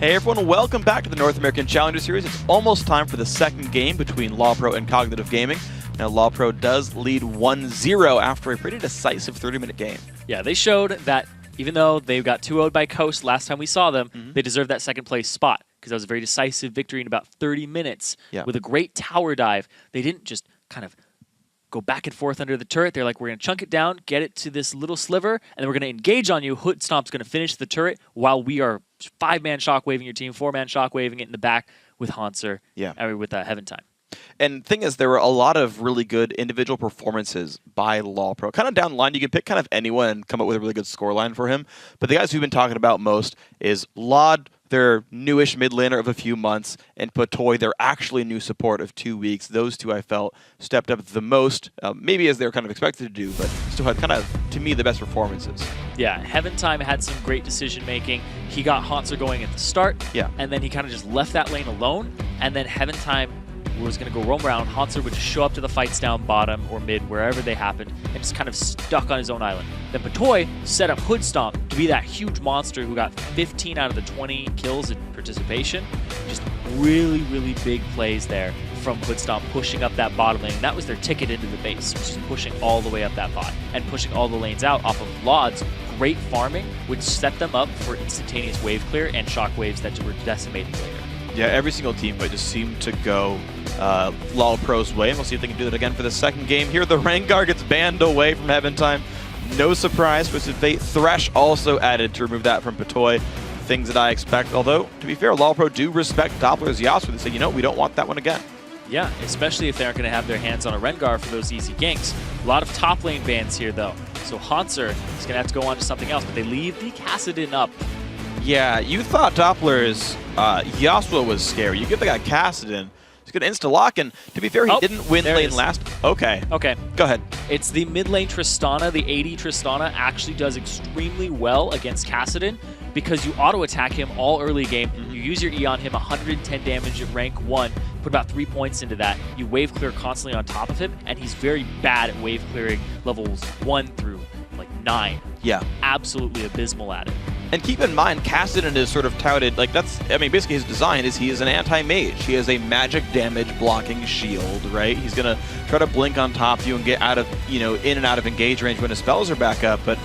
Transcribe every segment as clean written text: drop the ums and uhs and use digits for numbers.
Hey everyone, welcome back to the North American Challenger Series. It's almost time for the second game between LawPro and Cognitive Gaming. Now LawPro does lead 1-0 after a pretty decisive 30-minute game. Yeah, they showed that even though they got 2-0'd by Coast last time we saw them, they deserve that second place spot because that was a very decisive victory in about 30 minutes with a great tower dive. They didn't just kind of go back and forth under the turret. They're like, we're going to chunk it down, get it to this little sliver, and then we're going to engage on you. Hood Stomp's going to finish the turret while we are 5-man shockwaving your team, 4-man shockwaving it in the back with Hanser, with Heaven Time. And thing is, there were a lot of really good individual performances by LawPro. Kind of down the line, you can pick kind of anyone and come up with a really good scoreline for him. But the guys we've been talking about most is Lod, their newish mid laner of a few months, and Patoy, their actually new support of 2 weeks. Those two, I felt, stepped up the most, maybe as they were kind of expected to do, but still had kind of, to me, the best performances. Yeah, Heaven Time had some great decision-making. He got Hanser going at the start, and then he kind of just left that lane alone, and then Heaven Time was going to go roam around. Hanser would just show up to the fights down bottom or mid, wherever they happened, and just kind of stuck on his own island. Then Patoy set up Hood Stomp to be that huge monster who got 15 out of the 20 kills in participation. Just really, really big plays there from Hood Stomp, pushing up that bottom lane. And that was their ticket into the base, which is pushing all the way up that bot and pushing all the lanes out off of Lod's great farming, which set them up for instantaneous wave clear and shock waves that were decimating later. Yeah, every single team but just seemed to go LawPro's way, and we'll see if they can do that again for the second game. Here, the Rengar gets banned away from Heaven Time. No surprise, Twisted Fate. Thresh also added to remove that from Patoy. Things that I expect, although, to be fair, LawPro do respect Doppler's Yasuo. They say, you know, we don't want that one again. Yeah, especially if they aren't going to have their hands on a Rengar for those easy ganks. A lot of top lane bans here, though. So Hanser is going to have to go on to something else, but they leave the Kassadin up. Yeah, you thought Doppler's Yasuo was scary. You give the guy Kassadin, he's going to insta-lock, and to be fair, he didn't win lane last. Okay. Go ahead. It's the mid lane Tristana. The AD Tristana actually does extremely well against Kassadin because you auto-attack him all early game. You use your E on him, 110 damage at rank 1, put about 3 points into that. You wave clear constantly on top of him, and he's very bad at wave clearing levels 1 through like 9. Yeah. Absolutely abysmal at it. And keep in mind, Kassadin is sort of touted, like that's, I mean, basically his design is he is an anti-mage. He has a magic damage blocking shield, right? He's going to try to blink on top of you and get out of, you know, in and out of engage range when his spells are back up, but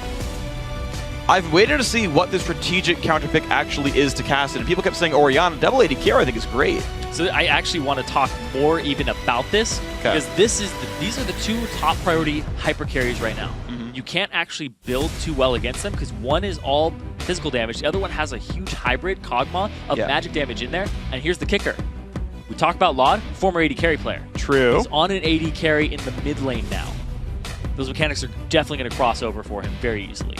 I've waited to see what the strategic counterpick actually is to Kassadin. People kept saying Orianna, double AD carry I think is great. So I actually want to talk more even about this, because these are the two top priority hyper carries right now. You can't actually build too well against them because one is all physical damage. The other one has a huge hybrid Kog'Maw of magic damage in there. And here's the kicker. We talked about Lod, former AD carry player. True. He's on an AD carry in the mid lane now. Those mechanics are definitely going to cross over for him very easily.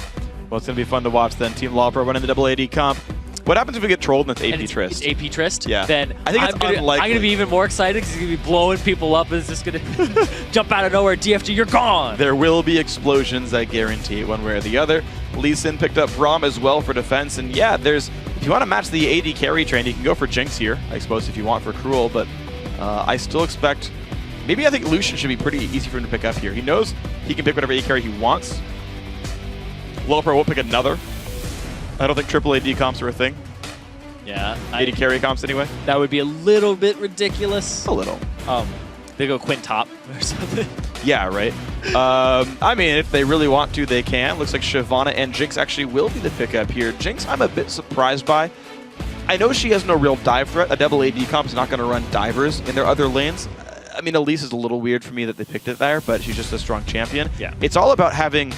Well, it's going to be fun to watch then. Team LawPro running the double AD comp. What happens if we get trolled and it's AP Trist? It's AP Trist? Yeah. Then I think it's unlikely. I'm going to be even more excited because he's going to be blowing people up and it's just going to jump out of nowhere. DFG, you're gone! There will be explosions, I guarantee, one way or the other. Lee Sin picked up Braum as well for defense. And yeah, if you want to match the AD carry train, you can go for Jinx here, I suppose, if you want for Cruel. But I still expect, maybe I think Lucian should be pretty easy for him to pick up here. He knows he can pick whatever AD carry he wants. LawPro won't pick another. I don't think triple AD comps are a thing. Yeah. AD carry comps anyway? That would be a little bit ridiculous. A little. They go Quintop or something. Yeah, right. I mean, if they really want to, they can. Looks like Shyvana and Jinx actually will be the pickup here. Jinx, I'm a bit surprised by. I know she has no real dive threat. A double AD comp is not going to run divers in their other lanes. I mean, Elise is a little weird for me that they picked it there, but she's just a strong champion. Yeah. It's all about having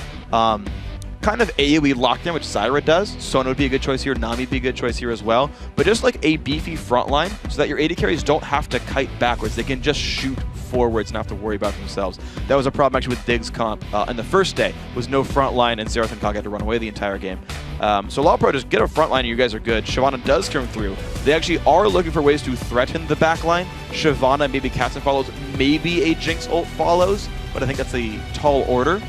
kind of AoE lockdown, which Zyra does. Sona would be a good choice here. Nami would be a good choice here as well. But just like a beefy front line so that your AD carries don't have to kite backwards. They can just shoot forwards and not have to worry about themselves. That was a problem actually with Diggs comp in the first day. Was no front line and Xerath and COG had to run away the entire game. So LawPro, just get a front line and you guys are good. Shyvana does come through. They actually are looking for ways to threaten the back line. Shyvana, maybe Katzen follows, maybe a Jinx ult follows, but I think that's a tall order.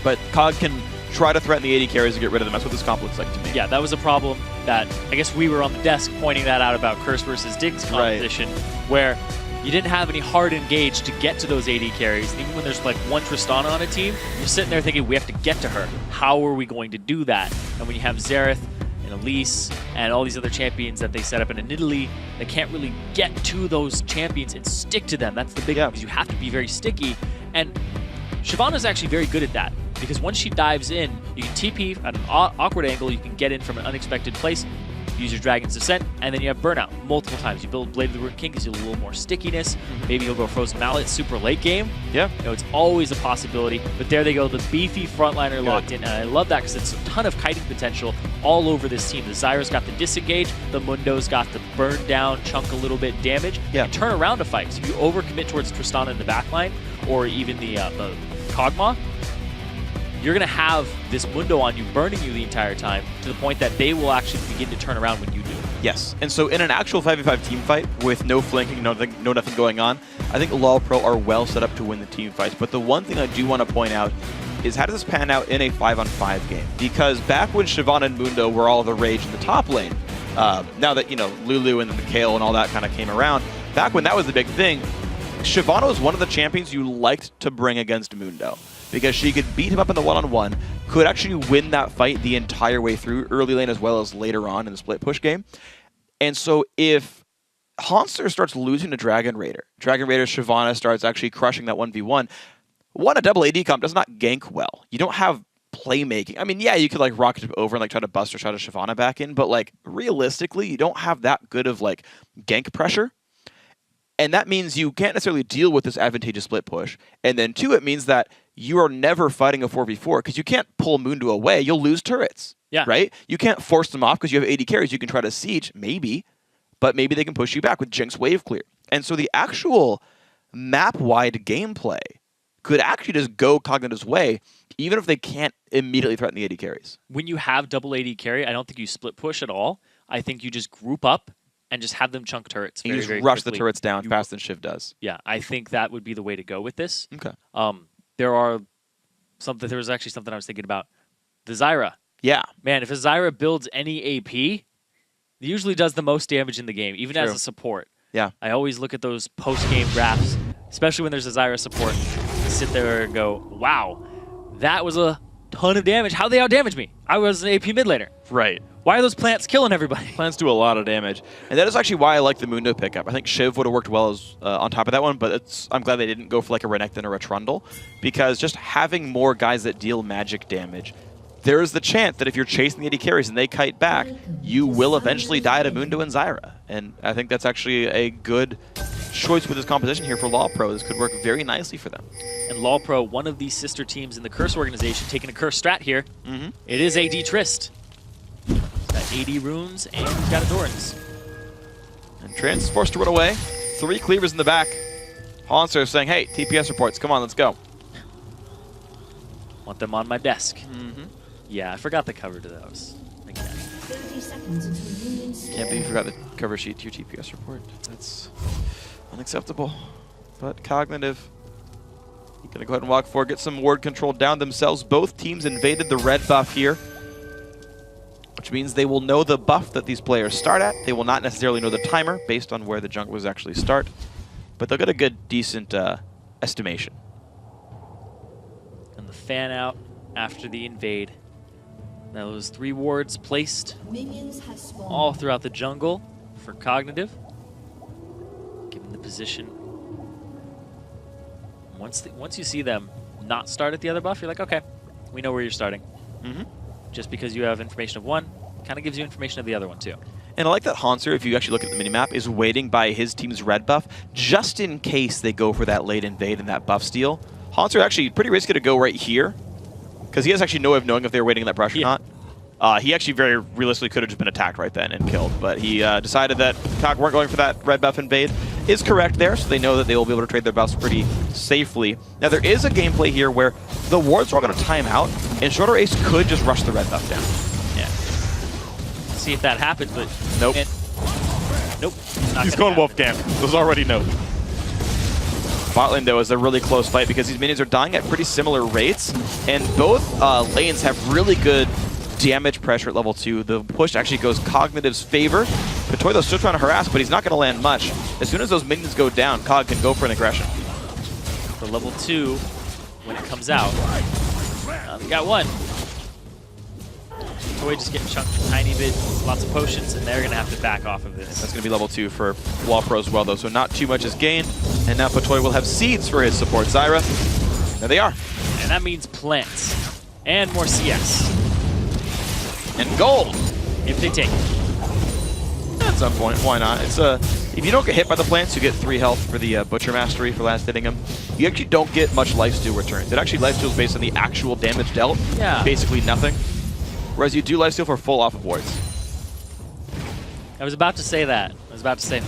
But COG can try to threaten the AD carries to get rid of them. That's what this comp looks like to me. Yeah, that was a problem that I guess we were on the desk pointing that out about Curse versus Diggs competition, where you didn't have any hard engage to get to those AD carries. And even when there's like one Tristana on a team, you're sitting there thinking, we have to get to her. How are we going to do that? And when you have Xerath and Elise and all these other champions that they set up in Italy, they can't really get to those champions and stick to them. That's the big thing, because you have to be very sticky. And Shyvana's actually very good at that, because once she dives in, you can TP at an awkward angle, you can get in from an unexpected place, use your Dragon's Descent, and then you have Burnout multiple times. You build Blade of the Ruined King, gives you a little more stickiness. Maybe you'll go Frozen Mallet super late game. Yeah. You know, it's always a possibility. But there they go, the beefy frontliner locked in. And I love that because it's a ton of kiting potential all over this team. The Zyra's got the disengage, the Mundo's got the burn down, chunk a little bit damage, and turn around a fight. So if you overcommit towards Tristana in the backline, or even the Kog'Maw, you're going to have this Mundo on you, burning you the entire time, to the point that they will actually begin to turn around when you do. Yes, and so in an actual 5v5 team fight with no flanking, nothing going on, I think LoL Pro are well set up to win the team fights. But the one thing I do want to point out is, how does this pan out in a 5-on-5 game? Because back when Shyvana and Mundo were all the rage in the top lane, now that, you know, Lulu and the Kayle and all that kind of came around, back when that was the big thing, Shyvana was one of the champions you liked to bring against Mundo, because she could beat him up in the one-on-one, could actually win that fight the entire way through, early lane as well as later on in the split push game. And so if Hauntzer starts losing to Dragon Raider Shyvana starts actually crushing that 1v1, a double AD comp does not gank well. You don't have playmaking. I mean, yeah, you could like rocket over and like try to bust or shot a Shyvana back in, but like realistically, you don't have that good of like gank pressure. And that means you can't necessarily deal with this advantageous split push. And then two, it means that you are never fighting a 4v4, because you can't pull Mundo away. You'll lose turrets. Yeah. Right? You can't force them off because you have 80 carries. You can try to siege, maybe, but maybe they can push you back with Jinx Wave Clear. And so the actual map-wide gameplay could actually just go Cognitive's way, even if they can't immediately threaten the 80 carries. When you have double 80 carry, I don't think you split push at all. I think you just group up and just have them chunk turrets very, you just very rush quickly. The turrets down faster than Shiv does. Yeah, I think that would be the way to go with this. Okay. There was actually something I was thinking about. The Zyra. Yeah. Man, if a Zyra builds any AP, it usually does the most damage in the game, even as a support. Yeah. I always look at those post-game graphs, especially when there's a Zyra support, sit there and go, wow, that was a ton of damage. How'd they outdamage me? I was an AP mid laner. Right. Why are those plants killing everybody? Plants do a lot of damage. And that is actually why I like the Mundo pickup. I think Shiv would have worked well as on top of that one, but I'm glad they didn't go for like a Renekton or a Trundle, because just having more guys that deal magic damage, there is the chance that if you're chasing the 80 carries and they kite back, you will eventually die to Mundo and Zyra. And I think that's actually a good choice with this composition here for LoL Pro. This could work very nicely for them. And LoL Pro, one of these sister teams in the Curse organization, taking a Curse strat here. It is AD Trist. Got 80 runes and he's got Endurance. And Trance is forced to run away. 3 cleavers in the back. Hauntzer saying, hey, TPS reports, come on, let's go. Want them on my desk. Yeah, I forgot the cover to those. Again. 30 seconds until unions. Can't believe you forgot the cover sheet to your TPS report. That's unacceptable. But Cognitive, gonna go ahead and walk forward, get some ward control down themselves. Both teams invaded the red buff here, which means they will know the buff that these players start at. They will not necessarily know the timer based on where the junglers actually start, but they'll get a good, decent estimation. And the fan out after the invade. Now those 3 wards placed all throughout the jungle for Cognitive. Given the position. Once you see them not start at the other buff, you're like, okay, we know where you're starting. Just because you have information of one, kind of gives you information of the other one too. And I like that Hauntzer, if you actually look at the minimap, is waiting by his team's red buff just in case they go for that late invade and that buff steal. Hauntzer actually pretty risky to go right here, because he has actually no way of knowing if they were waiting in that brush or not. He actually very realistically could have just been attacked right then and killed, but he decided that COG weren't going for that red buff invade. Is correct there, so they know that they will be able to trade their buffs pretty safely. Now there is a gameplay here where the wards are all going to time out, and Shorter Ace could just rush the red buff down. Yeah. See if that happens, but nope. Nope. He's going Wolfgang. There's already no. Bot lane, though, is a really close fight because these minions are dying at pretty similar rates, and both lanes have really good damage pressure at level 2. The push actually goes Cognitive's favor. Patoilo's still trying to harass, but he's not going to land much. As soon as those minions go down, Cog can go for an aggression. For level 2, when it comes out, we got one. Patoy just getting chunked a tiny bit, lots of potions, and they're going to have to back off of this. That's going to be level 2 for Wallpro as well, though, so not too much is gained. And now Patoy will have seeds for his support Zyra. There they are. And that means plants. And more CS. And gold. If they take it. At some point, why not? It's if you don't get hit by the plants, you get 3 health for the Butcher Mastery for last hitting him. You actually don't get much lifesteal returns. It actually lifesteals based on the actual damage dealt. Yeah. Basically nothing. Whereas you do lifesteal for full off of wards. I was about to say that. I was about to say,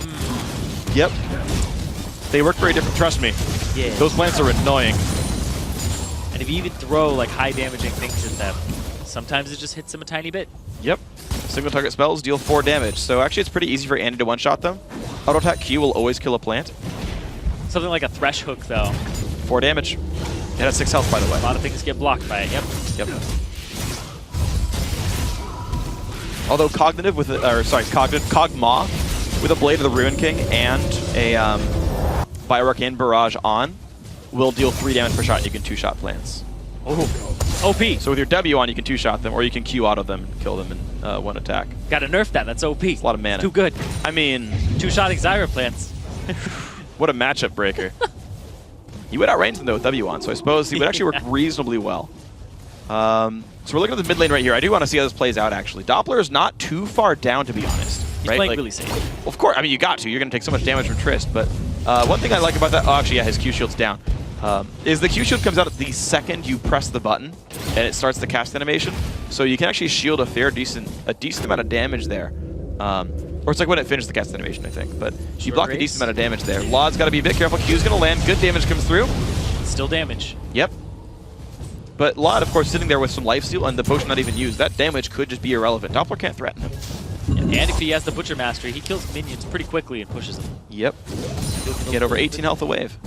Yep. They work very different, trust me. Yeah. Those plants are annoying. And if you even throw like high damaging things at them, sometimes it just hits them a tiny bit. Yep. Single target spells deal 4 damage. So actually it's pretty easy for Andy to one-shot them. Auto attack Q will always kill a plant. Something like a Thresh Hook, though. 4 damage. It has 6 health, by the way. A lot of things get blocked by it. Yep. Yep. Although Cognitive with Cogma with a Blade of the Ruin King and a Bioarcane Barrage on will deal 3 damage per shot. You can 2-shot plants. Oh, OP. So with your W on, you can 2-shot them, or you can Q auto them and kill them in 1 attack. Gotta nerf that. That's OP. It's a lot of mana. Too good. I mean, 2-shotting Zyra plants. what a matchup breaker. You would outrange them though with W on, so I suppose he would actually work reasonably well. So we're looking at the mid lane right here. I do want to see how this plays out, actually. Doppler is not too far down, to be honest. He's right? playing really safe. Well, of course, I mean, you got to. You're going to take so much damage from Trist, but one thing I like about that, oh, actually, yeah, his Q shield's down, is the Q shield comes out the second you press the button, and it starts the cast animation. So you can actually shield a decent amount of damage there. Or it's like when it finished the cast animation, I think. But you block a decent amount of damage there. Laud's got to be a bit careful. Q's going to land. Good damage comes through. Still damage. Yep. But Laud, of course, sitting there with some lifesteal and the potion not even used. That damage could just be irrelevant. Doppler can't threaten him. And if he has the Butcher Mastery, he kills minions pretty quickly and pushes them. Yep. Get over 18 health a wave.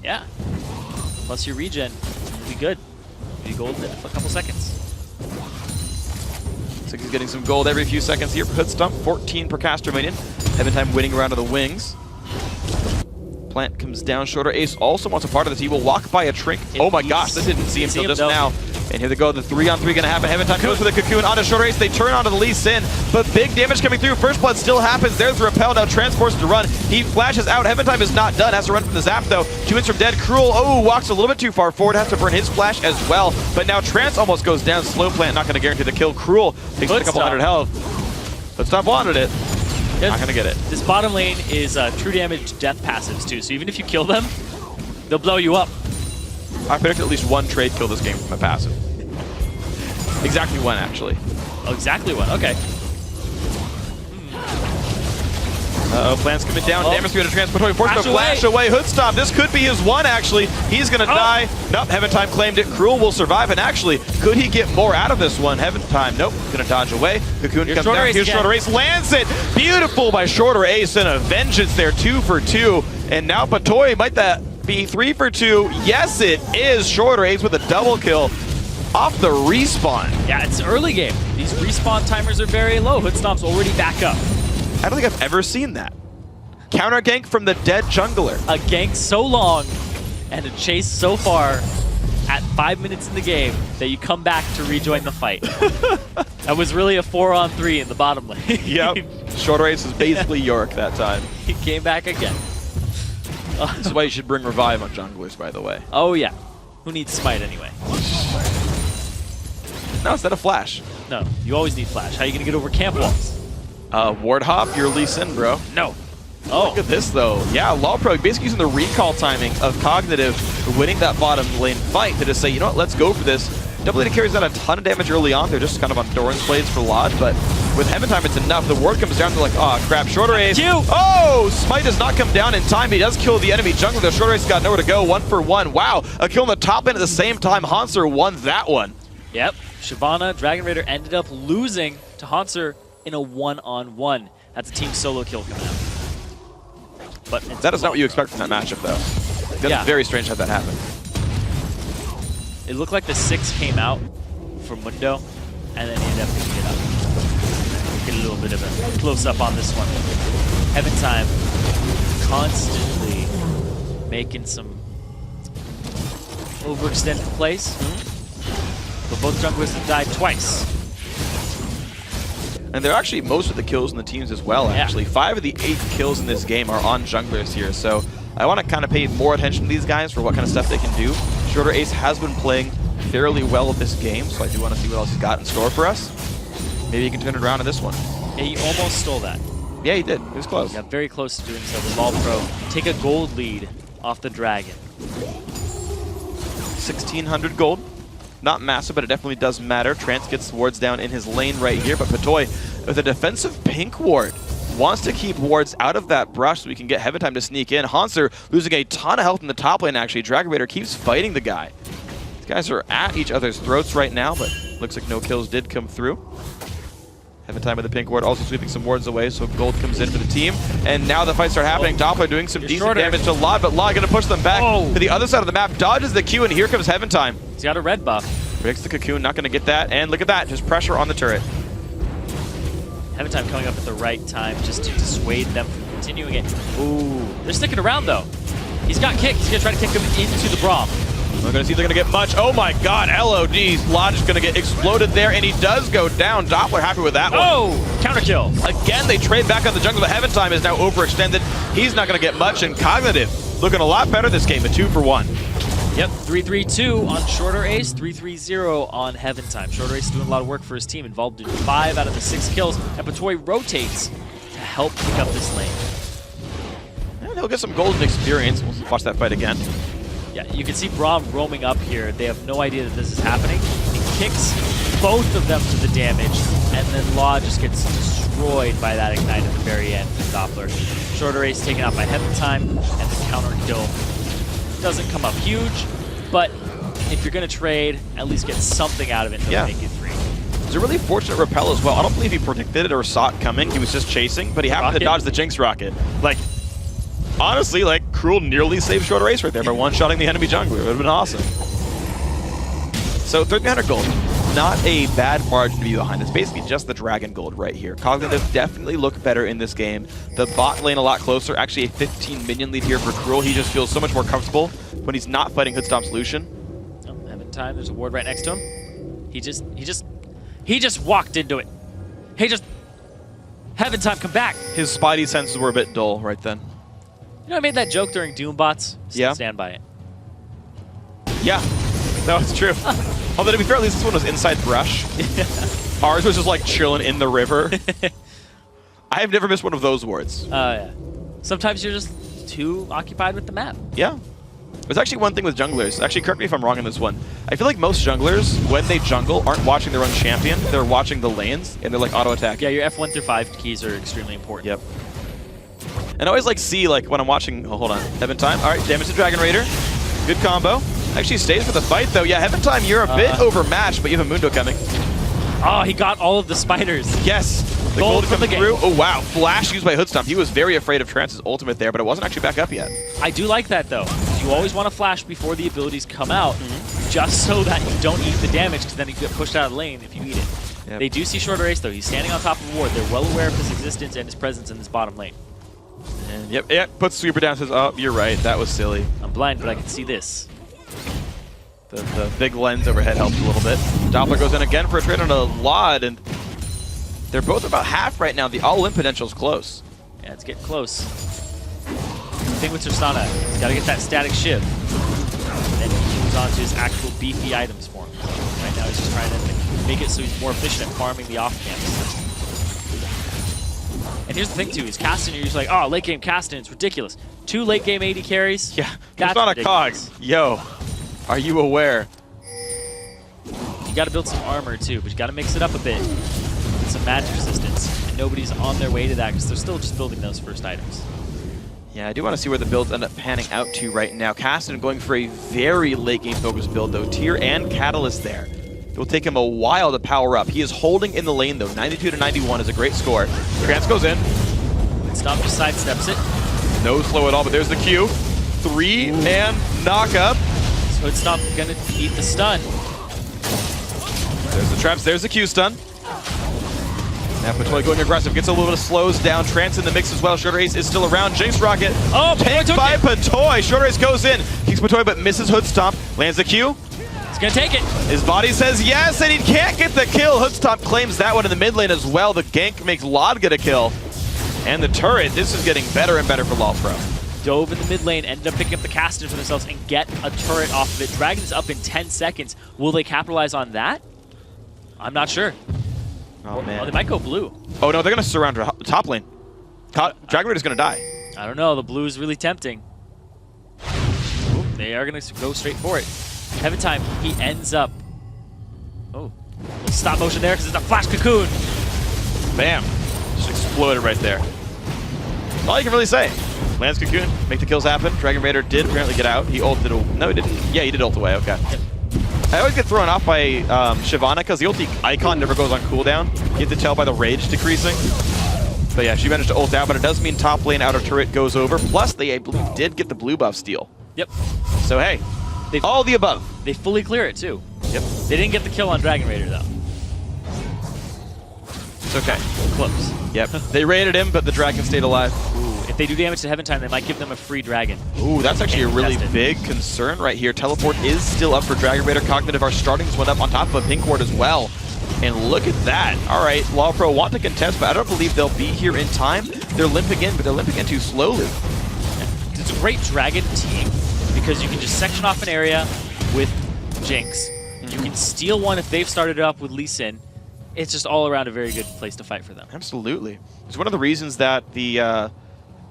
Yeah. Plus your regen, you'll be good. You'll be golden in a couple seconds. So he's getting some gold every few seconds here for Hood Stump. 14 per caster minion. Heaven Time winning around to the wings. Plant comes down. Shorter Ace also wants a part of this. He will walk by a Trink. Oh my gosh, this didn't see him until just now. And here they go, the 3-on-3 going to happen. Heaven Time goes for the Cocoon onto Shorter Ace. They turn onto the Lee Sin, but big damage coming through. First Blood still happens. There's the Repel, now transports to run. He flashes out. Heaven Time is not done. Has to run from the Zap though. 2 hits from dead. Cruel, walks a little bit too far forward. Has to burn his flash as well. But now Trance almost goes down. Slow Plant not going to guarantee the kill. Cruel takes a couple hundred health. But Stop wanted it. Not going to get it. This bottom lane is true damage death passives too, so even if you kill them, they'll blow you up. I predicted at least 1 trade kill this game from a passive. Exactly 1, actually. Oh, exactly 1. Okay. Uh-oh, Plant's coming down. Damage through to transport. Forced to flash away. Hood Stomp. This could be his 1, actually. He's going to die. Nope, Heaven Time claimed it. Cruel will survive. And actually, could he get more out of this one? Heaven Time, nope. Going to dodge away. Cocoon comes down. Here's Shorter Ace. Lands it. Beautiful by Shorter Ace. And a vengeance there. 2 for 2. And now Patoy, might that be 3 for 2? Yes, it is. Shorter Ace with a double kill. Off the respawn. Yeah, it's early game. These respawn timers are very low. Hood Stomp's already back up. I don't think I've ever seen that. Counter gank from the dead jungler. A gank so long and a chase so far at 5 minutes in the game that you come back to rejoin the fight. That was really a 4-on-3 in the bottom lane. Yep. Shorter Ace is basically York that time. He came back again. This is why you should bring Revive on junglers, by the way. Oh, yeah. Who needs Smite anyway? No, instead of Flash. No, you always need Flash. How are you going to get over camp walls? Ward Hop, you're Lee Sin, bro. No. Oh. Look at this, though. Yeah, Lawpro basically using the recall timing of Cognitive winning that bottom lane fight to just say, you know what, let's go for this. Double Lady carries out a ton of damage early on. They're just kind of on Doran's blades for Laud, but with Heaven Time, it's enough. The ward comes down, they're like, oh, crap, Shorter Ace. Oh, Smite does not come down in time. He does kill the enemy jungler. The Shorter Ace got nowhere to go. 1 for 1. Wow, a kill on the top end at the same time. Hanser won that one. Yep. Shyvana, Dragon Raider ended up losing to Hanser in a 1-on-1. That's a team solo kill coming out. But that is not what you expect from that matchup, though. That's very strange how that happened. It looked like the 6 came out for Mundo, and then he ended up picking it up. Get a little bit of a close-up on this one. Heaven Time constantly making some overextended plays. But both junglers have died twice. And they're actually most of the kills in the teams as well, actually. 5 of the 8 kills in this game are on junglers here, so I want to kind of pay more attention to these guys for what kind of stuff they can do. Shorter Ace has been playing fairly well this game, so I do want to see what else he's got in store for us. Maybe he can turn it around in this one. Yeah, he almost stole that. Yeah, he did. He was close. Yeah, very close to doing so. The Ball Pro take a gold lead off the Dragon. 1,600 gold. Not massive, but it definitely does matter. Trance gets wards down in his lane right here, but Patoy with a defensive pink ward wants to keep wards out of that brush so we can get Heaven Time to sneak in. Hanser losing a ton of health in the top lane, actually. Dragon Raider keeps fighting the guy. These guys are at each other's throats right now, but looks like no kills did come through. Heaven Time with the pink ward, also sweeping some wards away, so gold comes in for the team. And now the fights are happening. Doppler doing some decent damage to Lod, but Lod going to push them back to the other side of the map. Dodges the Q, and here comes Heaven Time. He's got a red buff. Breaks the cocoon, not going to get that. And look at that, just pressure on the turret. Heaven Time coming up at the right time just to dissuade them from continuing it. Ooh, they're sticking around though. He's got kicked. He's going to try to kick him into the Braum. We're going to see if they're going to get much. Oh my god, LOD's Lodge is going to get exploded there, and he does go down. Doppler happy with that one. Oh, counter kill. Again, they trade back on the jungle, but Heaven Time is now overextended. He's not going to get much, and Cognitive looking a lot better this game, a 2-for-1. Yep, 3-3-2 on Shorter Ace, 3-3-0 on Heaven Time. Shorter Ace is doing a lot of work for his team, involved in 5 out of the 6 kills, and Patoy rotates to help pick up this lane. And he'll get some golden experience. We'll watch that fight again. Yeah, you can see Braum roaming up here. They have no idea that this is happening. He kicks both of them to the damage, and then Law just gets destroyed by that Ignite at the very end with Doppler. Shorter Ace taken out by Heaven Time, and the counter kill doesn't come up huge, but if you're going to trade, at least get something out of it to make it 3. It was a really fortunate repel as well. I don't believe he predicted it or saw it coming. He was just chasing, but he happened to dodge the Jinx rocket. Like, honestly, like, Cruel nearly saved Shorter Ace right there by one-shotting the enemy jungler. It would have been awesome. So 1,300 gold, not a bad margin to be behind. It's basically just the Dragon gold right here. Cognitive definitely look better in this game. The bot lane a lot closer. Actually a 15 minion lead here for Cruel. He just feels so much more comfortable when he's not fighting Hoodstomp's Lucian. Oh, Heaven Time, there's a ward right next to him. He just walked into it. Heaven Time, come back. His spidey senses were a bit dull right then. You know, I made that joke during Doombots. Yeah. Stand by it. Yeah, no, it's true. Although to be fair, at least this one was inside brush. Ours was just like chilling in the river. I have never missed one of those wards. Yeah. Sometimes you're just too occupied with the map. Yeah. There's actually one thing with junglers. Actually, correct me if I'm wrong on this one. I feel like most junglers, when they jungle, aren't watching their own champion. They're watching the lanes, and they're like auto-attacking. Yeah, your F1 through 5 keys are extremely important. Yep. And I always like see, like, when I'm watching... Oh, hold on. Heaven Time. All right, damage to Dragon Raider. Good combo. Actually stays for the fight, though. Yeah, Heaven Time, you're a bit overmatched, but you have a Mundo coming. Oh, he got all of the spiders. Yes. The gold coming through. Oh, wow. Flash used by Hoodstomp. He was very afraid of Trance's ultimate there, but it wasn't actually back up yet. I do like that, though. You always want to flash before the abilities come out, just so that you don't eat the damage, because then you get pushed out of the lane if you eat it. Yep. They do see Shorter Ace, though. He's standing on top of the ward. They're well aware of his existence and his presence in this bottom lane. And yep, puts Sweeper down, says, oh, you're right. That was silly. I'm blind, but I can see this. The big lens overhead helps a little bit. Doppler goes in again for a trade on a Lod, and they're both about half right now. The all-in potential's close. Yeah, it's getting close. The thing with Tristana, he's got to get that static shiv. And then he moves on to his actual beefy items for him. So right now he's just trying to make it so he's more efficient at farming the off-camps. And here's the thing, too, is Caston, you're just like, oh, late game Caston, it's ridiculous. 2 late game AD carries? Yeah, that's not a COG. Yo. Are you aware? You got to build some armor too, but you got to mix it up a bit with some magic resistance. And nobody's on their way to that because they're still just building those first items. Yeah, I do want to see where the builds end up panning out to right now. Caston going for a very late game focused build though. Tier and Catalyst there. It will take him a while to power up. He is holding in the lane though. 92 to 91 is a great score. Trance goes in. Stomp just sidesteps it. No slow at all, but there's the Q. 3-man knock up. Hoodstomp gonna eat the stun. There's the traps, there's the Q stun. Now Patoy going aggressive, gets a little bit of slows down. Trance in the mix as well. Shorter Ace is still around. Jinx Rocket. Oh, tanked by Patoy. Shorter Ace goes in. Kicks Patoy but misses Hoodstomp. Lands the Q. gonna take it. His body says yes, and he can't get the kill. Hoodstomp claims that one in the mid lane as well. The gank makes Lod get a kill. And the turret, this is getting better and better for LawPro. Dove in the mid lane, ended up picking up the caster for themselves and get a turret off of it. Dragon's up in 10 seconds. Will they capitalize on that? I'm not sure. Oh, man. Oh, they might go blue. Oh, no, they're going to surround the top lane. Dragon Raider's going to die. I don't know. The blue is really tempting. Ooh, they are going to go straight for it. Heaven Time, he ends up... Oh, little stop motion there because it's a flash cocoon. Bam. Just exploded right there. That's all you can really say. Lands cocoon, make the kills happen. Dragon Raider did apparently get out. He ulted. No, he didn't. Yeah, he did ult away. Okay. I always get thrown off by Shyvana because the ulti icon never goes on cooldown. You have to tell by the rage decreasing. But yeah, she managed to ult out, but it does mean top lane outer turret goes over. Plus, they, I believe, did get the blue buff steal. Yep. So hey, all the above. They fully clear it too. Yep. They didn't get the kill on Dragon Raider though. It's okay. Close. Yep. They raided him, but the dragon stayed alive. Ooh, if they do damage to Heaven Time, they might give them a free dragon. Ooh, that's actually a really big concern right here. Teleport is still up for Dragon Raider. Cognitive are starting this one up on top of a pink ward as well. And look at that. All right, LawPro want to contest, but I don't believe they'll be here in time. They're limping in, but they're limping in too slowly. It's a great dragon team because you can just section off an area with Jinx. You can steal one if they've started it up with Lee Sin. It's just all around a very good place to fight for them. Absolutely. It's one of the reasons that the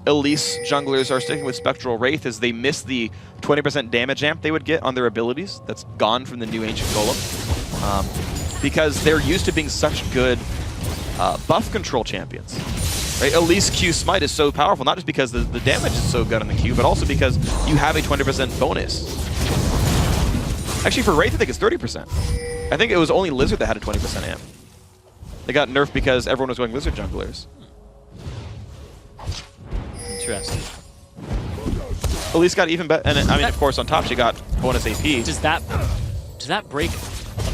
Elise junglers are sticking with Spectral Wraith is they miss the 20% damage amp they would get on their abilities. That's gone from the new Ancient Golem. Because they're used to being such good buff control champions. Right? Elise Q Smite is so powerful, not just because the damage is so good on the Q, but also because you have a 20% bonus. Actually, for Wraith, I think it's 30%. I think it was only Lizard that had a 20% amp. They got nerfed because everyone was going Lizard junglers. Interesting. Elise got even better, and I mean, of course, on top she got bonus AP. Does that break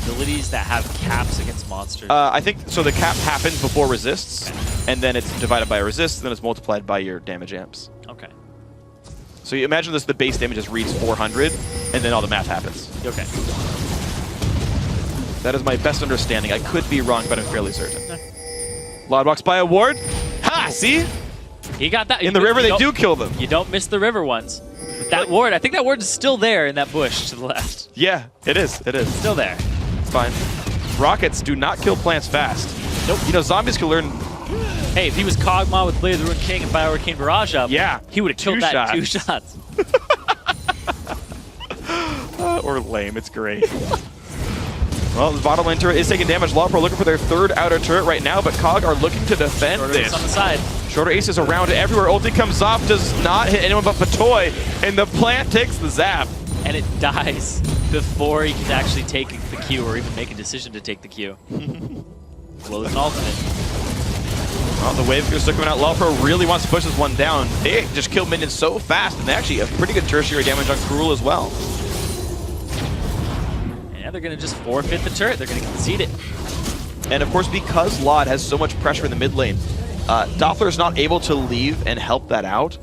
abilities that have caps against monsters? I think so. The cap happens before resists, and then it's divided by a resist, and then it's multiplied by your damage amps. Okay. So you imagine this: the base damage just reads 400, and then all the math happens. Okay. That is my best understanding. I could be wrong, but I'm fairly certain. Lod walks by a ward. Ha! See? He got that. In the river, they do kill them. You don't miss the river ones. That ward, I think that ward is still there in that bush to the left. Yeah, it is. It is. Still there. It's fine. Rockets do not kill plants fast. Nope. You know, zombies can learn... Hey, if he was Kog'Maw with Blade of the Ruined King and Fire Arcane Barrage up, yeah, he would have killed that in 2 shots. Or lame. It's great. Well, the bottom lane turret is taking damage. LawPro looking for their third outer turret right now, but COG are looking to defend this. On the side. Shorter Ace around everywhere. Ulti comes off, does not hit anyone but Patoy, and the plant takes the zap. And it dies before he can actually take the Q or even make a decision to take the Q. Blows an ultimate. Well, the wave gear still coming out. LawPro really wants to push this one down. They just kill minions so fast, and they actually have pretty good tertiary damage on Cruel as well. Yeah, they're going to just forfeit the turret. They're going to concede it. And of course, because Lod has so much pressure in the mid lane, Doppler's not able to leave and help that out.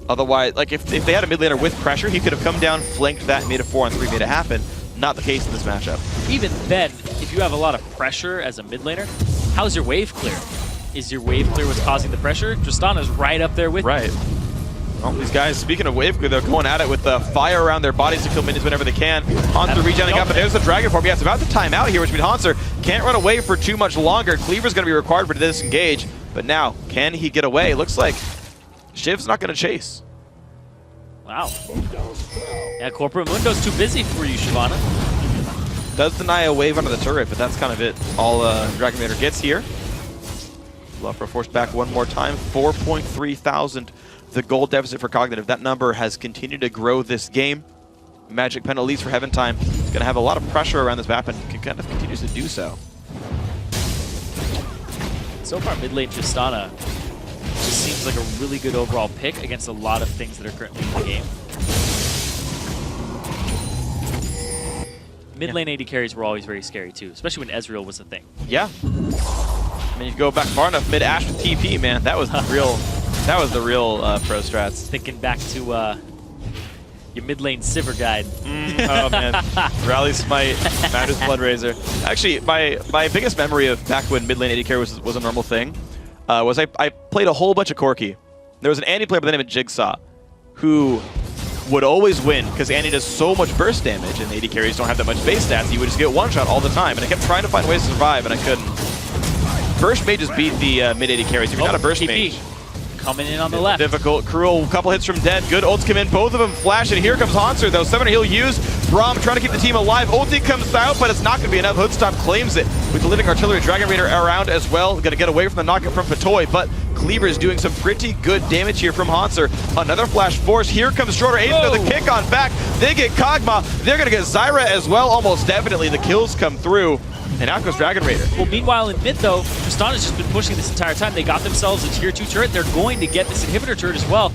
Otherwise, like if they had a mid laner with pressure, he could have come down, flanked that, and made a 4-on-3, made it happen. Not the case in this matchup. Even then, if you have a lot of pressure as a mid laner, how's your wave clear? Is your wave clear what's causing the pressure? Tristana's right up there with you. Well, these guys, speaking of wave clear, they're going at it with fire around their bodies to kill minions whenever they can. Hanser regenerating up, but there's the Dragon Form. Yeah, it's about to time out here, which means Hanser can't run away for too much longer. Cleaver's going to be required for disengage, but now, can he get away? Looks like Shiv's not going to chase. Wow. Yeah, Corporate Mundo's too busy for you, Shyvana. Does deny a wave under the turret, but that's kind of it. All Dragon Raider gets here. LawPro forced back one more time. 4.3 thousand. The gold deficit for Cognitive. That number has continued to grow this game. Magic Pen Elise for Heaven Time. It's going to have a lot of pressure around this map and kind of continues to do so. So far, mid lane Tristana just seems like a really good overall pick against a lot of things that are currently in the game. Mid lane AD carries were always very scary too, especially when Ezreal was a thing. Yeah. I mean, you go back far enough, mid Ashe with TP, man. That was the real pro strats. Thinking back to Your mid lane Sivir guide. Oh man, Rally Smite, Madness Blood Razor. Actually, my biggest memory of back when mid lane AD carry was a normal thing, was I played a whole bunch of Corki. There was an Andy player by the name of Jigsaw, who would always win because Andy does so much burst damage and AD carries don't have that much base stats. He would just get one shot all the time, and I kept trying to find ways to survive, and I couldn't. Burst mages beat the mid AD carries. If you're not a burst mage. Coming in on the left. Difficult. Cruel, couple hits from Dead. Good ults come in. Both of them flash, and here comes Hanser, though. 7 he'll use. Braum trying to keep the team alive. Ulti comes out, but it's not going to be enough. Hoodstomp claims it with the living artillery. Dragon Raider around as well. Going to get away from the knockout from Fatoy, but Cleaver is doing some pretty good damage here from Hanser. Another flash force. Here comes Schroeder. Ace with the kick on back. They get Kog'Maw. They're going to get Zyra as well. Almost definitely the kills come through. And out goes Dragon Raider. Well, meanwhile in mid though, Tristan has just been pushing this entire time. They got themselves a tier 2 turret. They're going to get this inhibitor turret as well.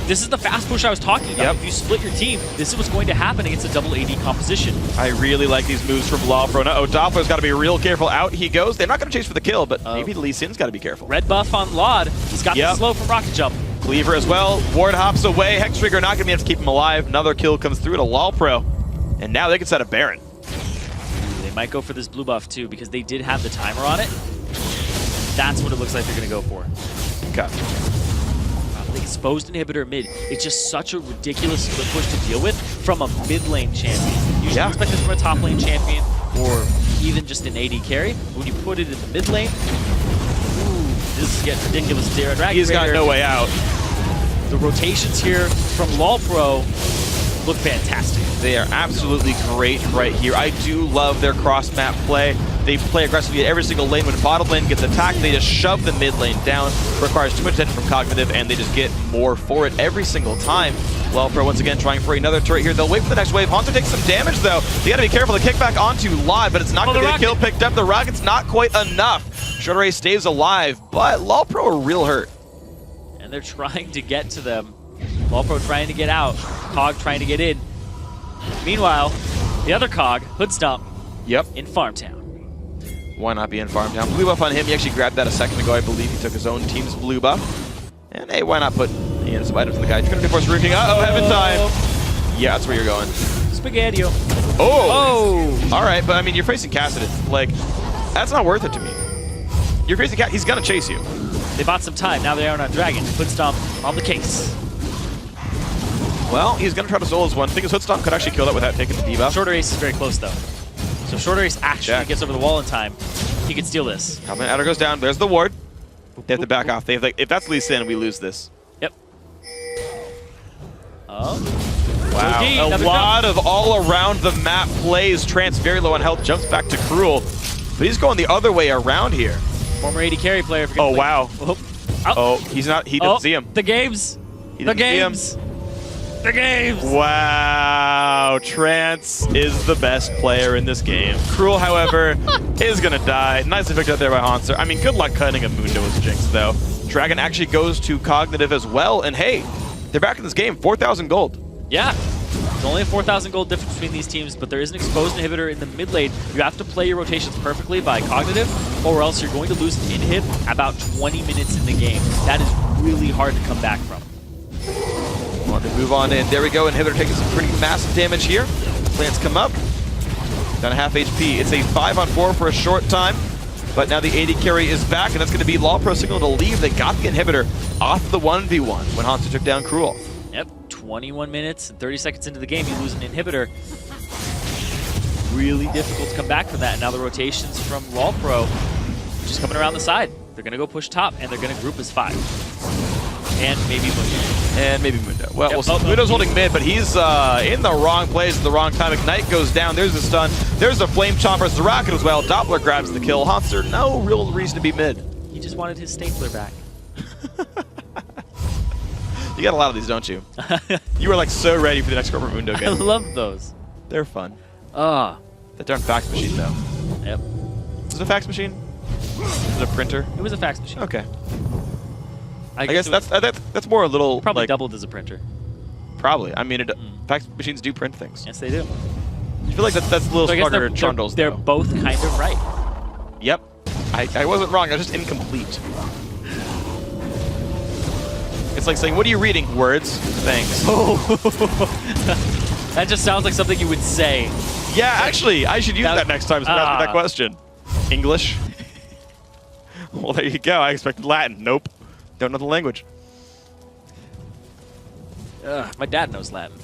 This is the fast push I was talking about. If you split your team, this is what's going to happen against a double AD composition. I really like these moves from Lawfro. Uh-oh, Doppler's got to be real careful. Out he goes. They're not going to chase for the kill, but maybe Lee Sin's got to be careful. Red buff on Laud. He's got the slow from Rocket Jump. Cleaver as well. Ward hops away. Hextrigger not going to be able to keep him alive. Another kill comes through to Lawpro. And now they can set a Baron. Might go for this blue buff too because they did have the timer on it. That's what it looks like they're going to go for. Okay. The exposed inhibitor mid. It's just such a ridiculous split push to deal with from a mid lane champion. You should expect this from a top lane champion or even just an AD carry. But when you put it in the mid lane, this is getting ridiculous. He's got no way out. The rotations here from LawPro look fantastic. They are absolutely great right here. I do love their cross-map play. They play aggressively at every single lane. When bottom lane gets attacked, they just shove the mid lane down. Requires too much attention from Cognitive, and they just get more for it every single time. Lawpro once again trying for another turret here. They'll wait for the next wave. Hanser takes some damage, though. They got to be careful. The kickback onto Live, but it's not going to get a kill picked up. The Rocket's not quite enough. Shredder stays alive, but Lawpro are real hurt. And they're trying to get to them. Lawpro trying to get out. COG trying to get in. Meanwhile, the other COG, Hoodstomp, in Farmtown. Why not be in Farmtown? Blue buff on him. He actually grabbed that a second ago, I believe. He took his own team's blue buff. And hey, why not put some items to the guy? 200 force roofing. Uh-oh, heaven time. Yeah, that's where you're going. Spaghetti. Oh! All right, but I mean, you're facing Cassidus. Like, that's not worth it to me. You're facing Cassidus. He's going to chase you. They bought some time. Now they are on Dragon. Hoodstomp on the case. Well, he's going to try to solo this one. Thing is, Hoodstomp could actually kill that without taking the debuff. Shorter Ace is very close, though. So if Shorter Ace actually gets over the wall in time, he could steal this. Covenant Adder goes down. There's the ward. They have to back off. They have, like, if that's Lee Sin, we lose this. Yep. Wow. A lot of all-around the map plays. Trance very low on health. Jumps back to Cruel. But he's going the other way around here. Former AD carry player. Oh, wow. Oh, he's not. He doesn't see him. The games. The games. The games. Wow. Trance is the best player in this game. Cruel, however, is going to die. Nicely picked up there by Hanser. I mean, good luck cutting a Mundo with Jinx, though. Dragon actually goes to Cognitive as well. And hey, they're back in this game. 4,000 gold. Yeah. There's only a 4,000 gold difference between these teams, but there is an exposed inhibitor in the mid lane. You have to play your rotations perfectly by Cognitive, or else you're going to lose an inhib about 20 minutes in the game. That is really hard to come back from. Want to move on in. There we go. Inhibitor taking some pretty massive damage here. Plants come up. Down to half HP. It's a 5-on-4 for a short time, but now the AD carry is back, and that's going to be Lawpro signal to leave. They got the inhibitor off the 1v1 when Hanser took down Cruel. Yep, 21 minutes and 30 seconds into the game, you lose an inhibitor. Really difficult to come back from that. And now the rotations from Lawpro just coming around the side. They're going to go push top, and they're going to group as 5. And maybe Mundo. And maybe Mundo. Well, Mundo's holding mid, but he's in the wrong place at the wrong time. Ignite goes down. There's the stun. There's the Flame Chomper. The Rocket as well. Doppler grabs the kill. Hanser, no real reason to be mid. He just wanted his stapler back. You got a lot of these, don't you? You were like so ready for the next Corporate Mundo game. I love those. They're fun. That darn fax machine, though. Yep. Was it a fax machine? Was it a printer? It was a fax machine. Okay. I guess that's more a little probably like, doubled as a printer. Probably. I mean, fax machines do print things. Yes, they do. I feel like that's a little smarter trundles. They're both kind of right. Yep. I wasn't wrong. I was just incomplete. It's like saying, what are you reading? Words. Thanks. Oh. That just sounds like something you would say. Yeah, actually, I should use that next time to ask me that question. English? Well, there you go. I expected Latin. Nope. Don't know the language. My dad knows Latin.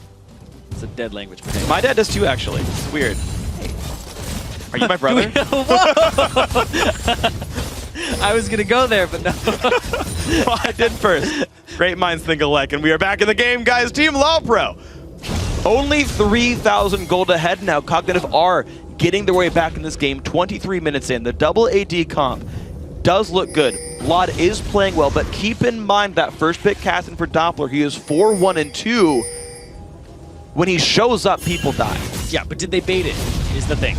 It's a dead language for him. My dad does too, actually. It's weird. Are you my brother? I was going to go there, but no. Well, I did first. Great minds think alike, and we are back in the game, guys. Team LawPro. Only 3,000 gold ahead now. Cognitive are getting their way back in this game. 23 minutes in. The double AD comp does look good. Lod is playing well, but keep in mind that first pick casting for Doppler, he is 4-1-2. When he shows up, people die. Yeah, but did they bait it, is the thing.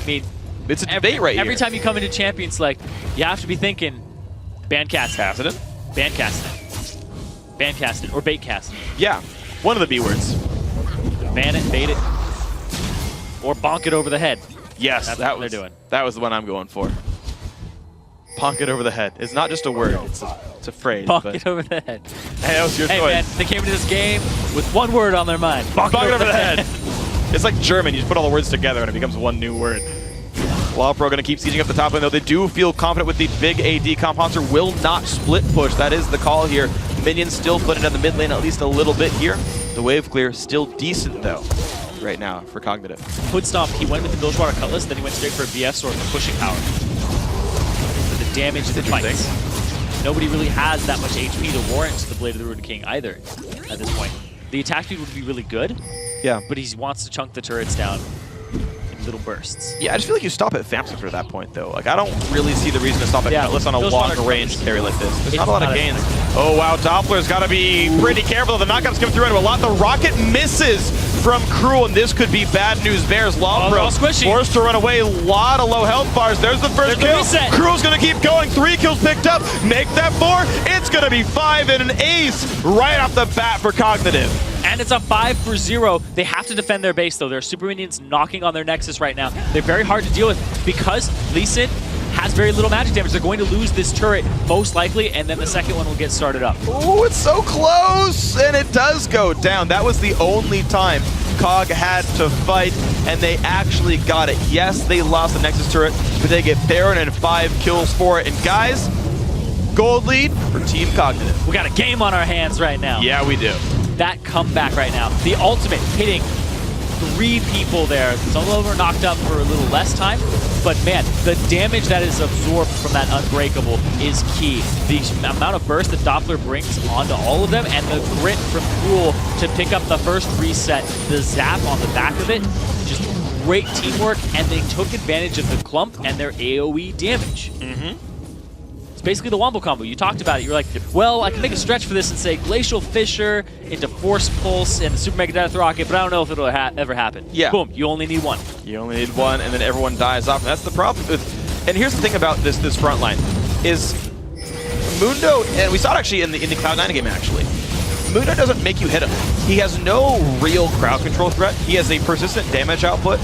I mean, it's a debate right here. Every time you come into Champion Select, you have to be thinking ban casting. Ban casting. Ban casting. Or bait casting. Yeah, one of the B words. Ban it, bait it, or bonk it over the head. Yes, that's that what they're doing. That was the one I'm going for. Bonk it over the head. It's not just a word, it's a phrase. Bonk it over the head. Hey, that was your choice. Hey man, they came into this game with one word on their mind. Bonk it over the head. It's like German, you just put all the words together and it becomes one new word. LawPro going to keep sieging up the top lane, though. They do feel confident with the big AD comp. Hanser will not split push. That is the call here. Minions still putting it in the mid lane at least a little bit here. The wave clear still decent, though, right now for Cognitive. Hood Stomp, he went with the Bilgewater Cutlass, then he went straight for a BF Sword for pushing power. For the damage that fights. Nobody really has that much HP to warrant the Blade of the Ruined King either at this point. The attack speed would be really good, yeah, but he wants to chunk the turrets down in little bursts. Yeah, I just feel like you stop at Famsictor at that point, though. Like, I don't really see the reason to stop at Cutlass on a long-range carry like this. There's not a lot of gains. Oh, wow, Doppler's got to be pretty careful. The knockouts come through into a lot. The rocket misses from Cruel, and this could be bad news bears. LawPro forced to run away. A lot of low health bars. There's the first kill. Cruel's going to keep going. 3 kills picked up. Make that 4. It's going to be 5 and an ace right off the bat for Cognitive. And it's a 5-for-0. They have to defend their base, though. There are super minions knocking on their Nexus right now. They're very hard to deal with because Lee Sin has very little magic damage. They're going to lose this turret, most likely, and then the second one will get started up. Oh, it's so close, and it does go down. That was the only time COG had to fight, and they actually got it. Yes, they lost the Nexus turret, but they get Baron and 5 kills for it. And guys, gold lead for Team Cognitive. We got a game on our hands right now. Yeah, we do. That comeback right now. The ultimate hitting 3 people there. Some of them are knocked up for a little less time, but man, the damage that is absorbed from that Unbreakable is key. The amount of burst that Doppler brings onto all of them and the grit from Cruel to pick up the first reset, the zap on the back of it, just great teamwork, and they took advantage of the clump and their AoE damage. Basically the Wombo combo. You talked about it. You're like, well, I can make a stretch for this and say Glacial Fissure into Force Pulse and the Super Mega Death Rocket, but I don't know if it'll ever happen. Yeah. Boom. You only need 1. You only need 1, and then everyone dies off. And that's the problem with. And here's the thing about this front line is Mundo, and we saw it actually in the Cloud9 game actually. Mundo doesn't make you hit him. He has no real crowd control threat. He has a persistent damage output.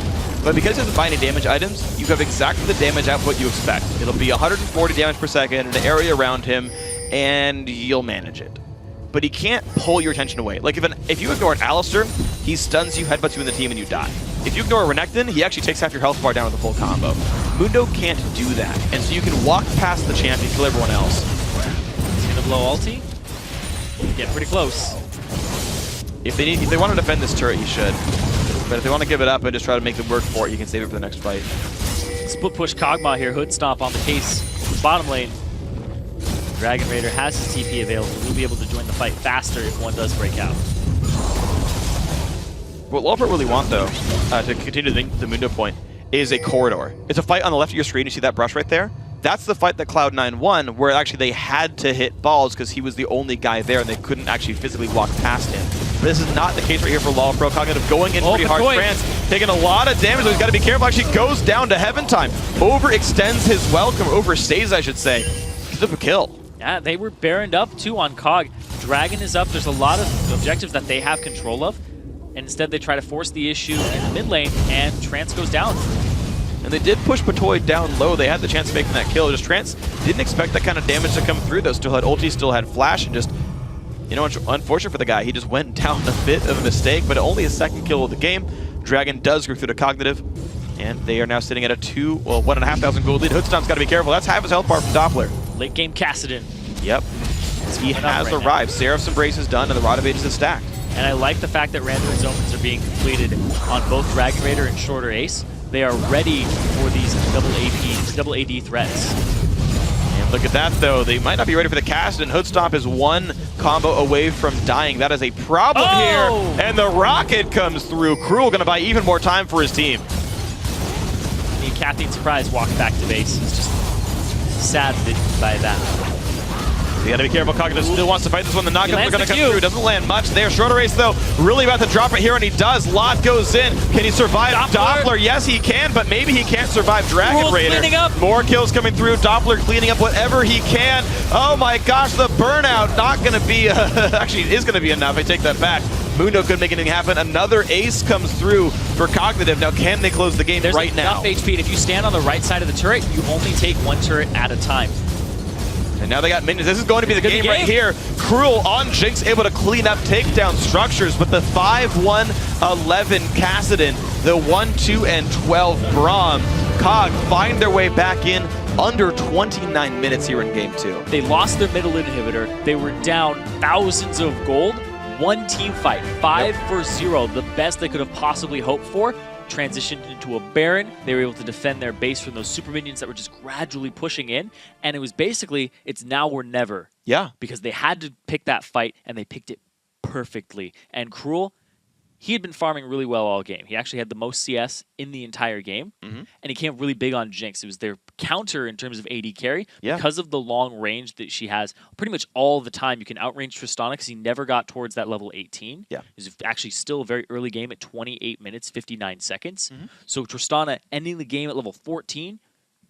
But because he doesn't buy any damage items, you have exactly the damage output you expect. It'll be 140 damage per second in an area around him, and you'll manage it. But he can't pull your attention away. Like if you ignore an Alistar, he stuns you, headbutts you in the team, and you die. If you ignore a Renekton, he actually takes half your health bar down with a full combo. Mundo can't do that, and so you can walk past the champion, kill everyone else. He's gonna blow ulti. Get pretty close. If they want to defend this turret, he should. But if they want to give it up and just try to make them work for it, you can save it for the next fight. Split push Kog'Maw here. Hood Stomp on the case. Bottom lane. Dragon Raider has his TP available. We'll be able to join the fight faster if one does break out. What LawPro really want, though, to continue the Mundo point, is a corridor. It's a fight on the left of your screen. You see that brush right there? That's the fight that Cloud9 won, where actually they had to hit balls because he was the only guy there and they couldn't actually physically walk past him. But this is not the case right here for LawPro. Cognitive going in pretty hard. France taking a lot of damage, so he's got to be careful. Actually goes down to Heaven Time. Overextends his welcome, overstays, I should say. He's up a kill. Yeah, they were baroned up too on COG. Dragon is up. There's a lot of objectives that they have control of. And instead they try to force the issue in the mid lane, and Trance goes down. And they did push Patoy down low. They had the chance of making that kill. Just Trance didn't expect that kind of damage to come through, though. Still had ulti, still had flash, and just You know, unfortunate for the guy, he just went down a bit of a mistake, but only his second kill of the game. Dragon does go through to Cognitive, and they are now sitting at a 1,500 gold lead. Hoodstomp's got to be careful. That's half his health bar from Doppler. Late game Kassadin. Yep. He has arrived. Seraph's Embrace is done, and the Rod of Ages is stacked. And I like the fact that random zones are being completed on both Dragon Raider and Shorter Ace. They are ready for these double AD threats. And look at that, though. They might not be ready for the cast, and Hoodstomp is one combo away from dying. That is a problem here. And the rocket comes through. Cruel going to buy even more time for his team. And Caffeine Surprise walked back to base. He's just saddened by that. You gotta be careful. Cognitive still wants to fight this one. The knockups are gonna come through. Doesn't land much there. Shorter Ace, though, really about to drop it here, and he does. Lot goes in. Can he survive Doppler? Yes, he can, but maybe he can't survive Dragon Raider. More kills coming through. Doppler cleaning up whatever he can. Oh my gosh, the burnout not gonna be, actually it is gonna be enough. I take that back. Mundo could make anything happen. Another ace comes through for Cognitive. Now, can they close the game right now? There's enough HP. If you stand on the right side of the turret, you only take one turret at a time. And now they got minions. This is going to be the game right here. Cruel on Jinx, able to clean up takedown structures, but the 5-1-11 Kassadin, the 1-2 and 12 Braum, COG find their way back in under 29 minutes here in game 2. They lost their middle inhibitor. They were down thousands of gold. One team fight, 5-0, the best they could have possibly hoped for. Transitioned into a Baron. They were able to defend their base from those super minions that were just gradually pushing in. And it was basically, it's now or never. Yeah. Because they had to pick that fight, and they picked it perfectly. And Cruel, he had been farming really well all game. He actually had the most CS in the entire game. And he came really big on Jinx. It was their counter in terms of AD carry. Because of the long range that she has, pretty much all the time you can outrange Tristana because he never got towards that level 18. It was actually still a very early game at 28 minutes, 59 seconds. So Tristana ending the game at level 14,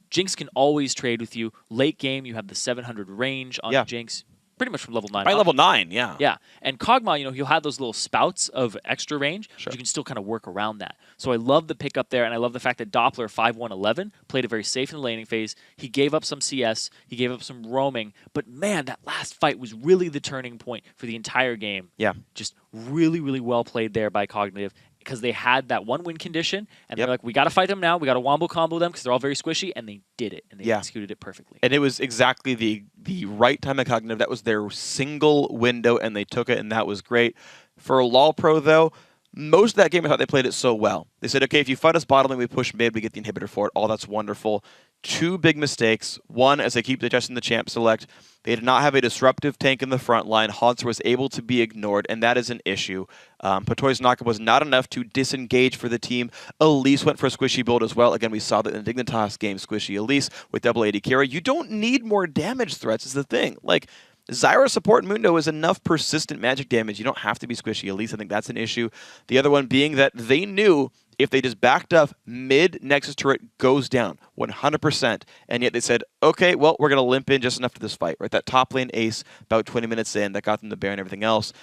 Jinx can always trade with you. Late game, you have the 700 range on Jinx. Pretty much from level 9 By up. level 9, yeah. Yeah, and Kog'Maw, you know, he'll have those little spouts of extra range, but you can still kind of work around that. So I love the pickup there, and I love the fact that Doppler 5-1-11 played it very safe in the laning phase. He gave up some CS, he gave up some roaming, but man, that last fight was really the turning point for the entire game. Yeah. Just really, really well played there by Cognitive, because they had that one win condition, and they're like, we got to fight them now, we got to wombo combo them, because they're all very squishy, and they did it, and they executed it perfectly. And it was exactly the right time at Cognitive. That was their single window, and they took it, and that was great. For LoL Pro, though, most of that game, I thought they played it so well. They said, okay, if you fight us bottom lane, we push mid, we get the inhibitor for it. All that's wonderful. Two big mistakes. One, as they keep adjusting the champ select, they did not have a disruptive tank in the front line. Haunter was able to be ignored, and that is an issue. Patoy's knockup was not enough to disengage for the team. Elise went for a squishy build as well. Again, we saw that in the Dignitas game, squishy Elise with double AD carry. You don't need more damage threats is the thing. Like, Zyra support Mundo is enough persistent magic damage. You don't have to be squishy Elise. I think that's an issue. The other one being that they knew if they just backed up, mid-Nexus turret goes down 100%. And yet they said, okay, well, we're going to limp in just enough to this fight. Right, that top lane ace about 20 minutes in, that got them the Baron and everything else.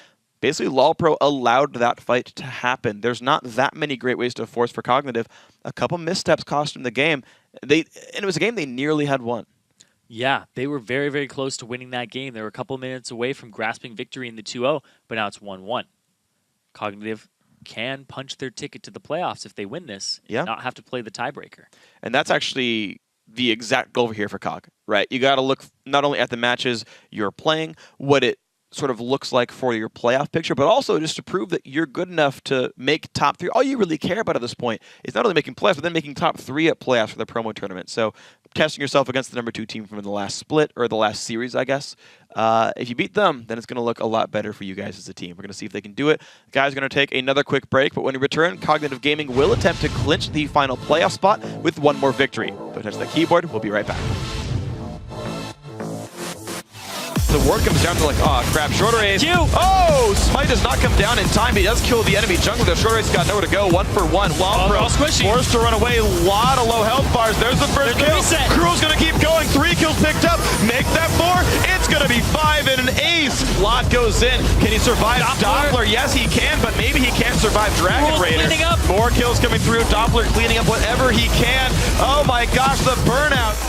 Basically, LoL Pro allowed that fight to happen. There's not that many great ways to force for Cognitive. A couple missteps cost them the game. And it was a game they nearly had won. Yeah, they were very, very close to winning that game. They were a couple minutes away from grasping victory in the 2-0, but now it's 1-1. Cognitive can punch their ticket to the playoffs if they win this and not have to play the tiebreaker. And that's actually the exact goal here for COG, right? You got to look not only at the matches you're playing, what it sort of looks like for your playoff picture, but also just to prove that you're good enough to make top 3. All you really care about at this point is not only making playoffs, but then making top 3 at playoffs for the promo tournament. So testing yourself against the number 2 team from the last split, or the last series, I guess. If you beat them, then it's going to look a lot better for you guys as a team. We're going to see if they can do it. The guys are going to take another quick break, but when we return, Cognitive Gaming will attempt to clinch the final playoff spot with one more victory. Don't touch that keyboard. We'll be right back. The ward comes down to like, oh crap, Shorter Ace. Oh, Smite does not come down in time, but he does kill the enemy jungler. The Shorter Ace got nowhere to go, 1 for 1. Wildpro forced to run away, a lot of low health bars. There's the first kill. Cruel's gonna keep going, 3 kills picked up. Make that 4, it's gonna be 5 and an ace. Lot goes in, can he survive Doppler? Yes, he can, but maybe he can't survive Dragon Raider. More kills coming through, Doppler cleaning up whatever he can. Oh my gosh, the burnout.